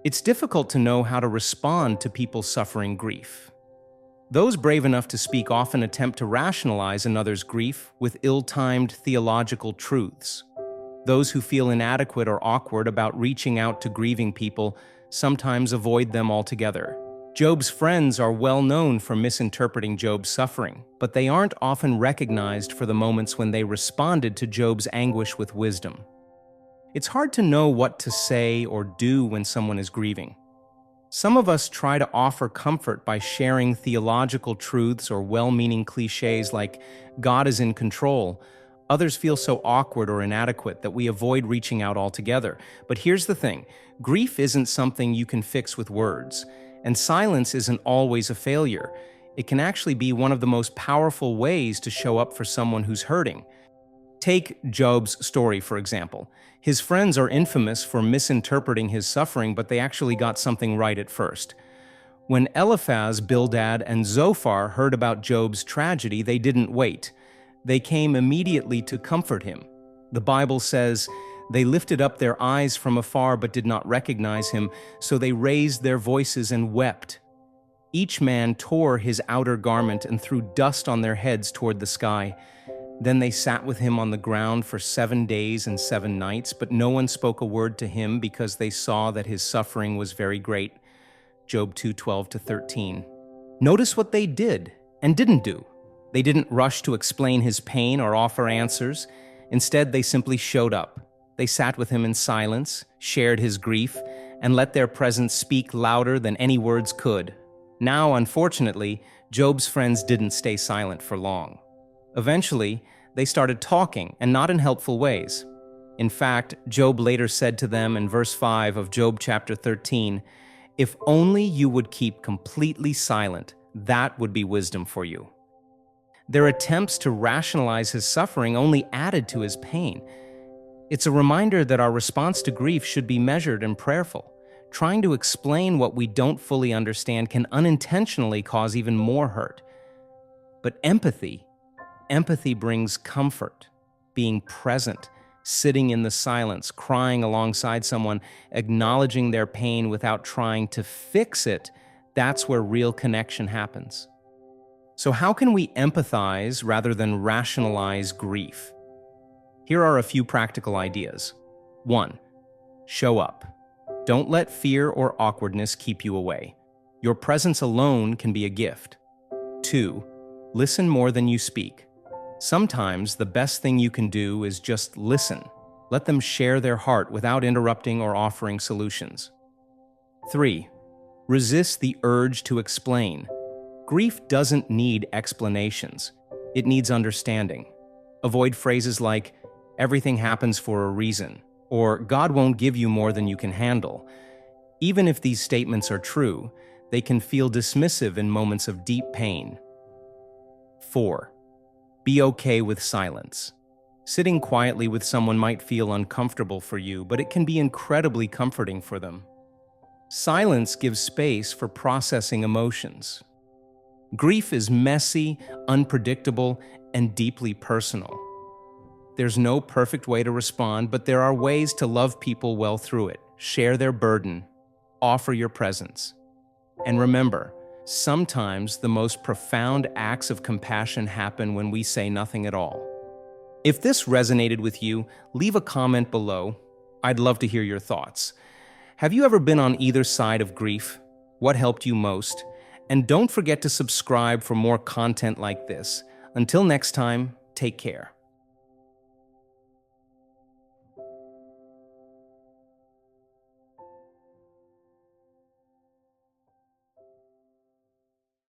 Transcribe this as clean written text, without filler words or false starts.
It's difficult to know how to respond to people suffering grief. Those brave enough to speak often attempt to rationalize another's grief with ill-timed theological truths. Those who feel inadequate or awkward about reaching out to grieving people sometimes avoid them altogether. Job's friends are well known for misinterpreting Job's suffering, but they aren't often recognized for the moments when they responded to Job's anguish with wisdom. It's hard to know what to say or do when someone is grieving. Some of us try to offer comfort by sharing theological truths or well-meaning cliches like, "God is in control." Others feel so awkward or inadequate that we avoid reaching out altogether. But here's the thing, grief isn't something you can fix with words, and silence isn't always a failure. It can actually be one of the most powerful ways to show up for someone who's hurting. Take Job's story, for example. His friends are infamous for misinterpreting his suffering, but they actually got something right at first. When Eliphaz, Bildad, and Zophar heard about Job's tragedy, they didn't wait. They came immediately to comfort him. The Bible says, "They lifted up their eyes from afar but did not recognize him, so they raised their voices and wept. Each man tore his outer garment and threw dust on their heads toward the sky. Then they sat with him on the ground for 7 days and 7 nights, but no one spoke a word to him because they saw that his suffering was very great." Job 2:12-13. Notice what they did and didn't do. They didn't rush to explain his pain or offer answers. Instead, they simply showed up. They sat with him in silence, shared his grief, and let their presence speak louder than any words could. Now, unfortunately, Job's friends didn't stay silent for long. Eventually, they started talking, and not in helpful ways. In fact, Job later said to them in verse 5 of Job chapter 13, "If only you would keep completely silent, that would be wisdom for you." Their attempts to rationalize his suffering only added to his pain. It's a reminder that our response to grief should be measured and prayerful. Trying to explain what we don't fully understand can unintentionally cause even more hurt. But empathy brings comfort, being present, sitting in the silence, crying alongside someone, acknowledging their pain without trying to fix it. That's where real connection happens. So how can we empathize rather than rationalize grief? Here are a few practical ideas. 1. Show up. Don't let fear or awkwardness keep you away. Your presence alone can be a gift. 2. Listen more than you speak. Sometimes the best thing you can do is just listen. Let them share their heart without interrupting or offering solutions. 3. Resist the urge to explain. Grief doesn't need explanations. It needs understanding. Avoid phrases like, "Everything happens for a reason," or "God won't give you more than you can handle." Even if these statements are true, they can feel dismissive in moments of deep pain. 4. Be okay with silence. Sitting quietly with someone might feel uncomfortable for you, but it can be incredibly comforting for them. Silence gives space for processing emotions. Grief is messy, unpredictable, and deeply personal. There's no perfect way to respond, but there are ways to love people well through it. Share their burden. Offer your presence. And remember, sometimes the most profound acts of compassion happen when we say nothing at all. If this resonated with you, leave a comment below. I'd love to hear your thoughts. Have you ever been on either side of grief? What helped you most? And don't forget to subscribe for more content like this. Until next time, take care.